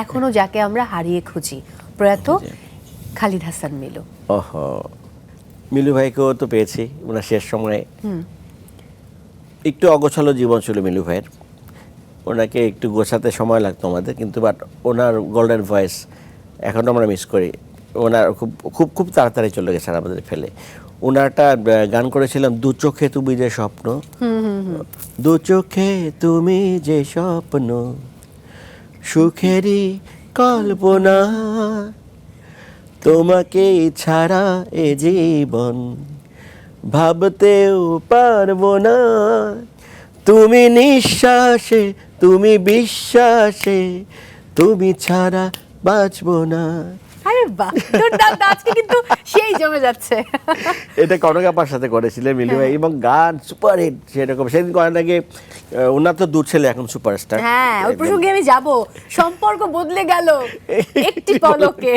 এখনো যাকে আমরা হারিয়ে খুঁজি, প্রয়াত খালিদ হাসান মিলু। ওহো, মিলু ভাইকেও তো পেয়েছি ওনার শেষ সময়ে। একটু অগোছালো জীবন ছিল মিলু ভাইয়ের, ওনাকে একটু গোছাতে সময় লাগতো আমাদের, কিন্তু বাট ওনার গোল্ডেন ভয়েস এখন আমরা মিস করি। ওনার খুব খুব খুব তাড়াতাড়ি চলে গেছেন আমাদের ফেলে। ওনারটা গান করেছিলাম, দু চোখে তুমি যে স্বপ্ন, দু চোখে তুমি যে স্বপ্ন, সুখেরই কল্পনা, তোমাকে ছাড়া এ জীবন ভাবতেও পারবো না, তুমি নিঃশ্বাসে তুমি বিশ্বাসে, তুমি ছাড়া বাঁচবো না। আরে বাহ, দুর্দান্ত! আজকে কিন্তু সেই জমে যাচ্ছে। এটা কনকাপার সাথে করেছিলেন মিলু ভাই, এবং গান সুপার হিট সেরকম। সেদিন কয়েক আগে ওনার তো দূর ছেলে এখন সুপারস্টার। হ্যাঁ, ওই প্রসঙ্গে আমি যাব। সম্পর্ক বদলে গেল একটি পলকে।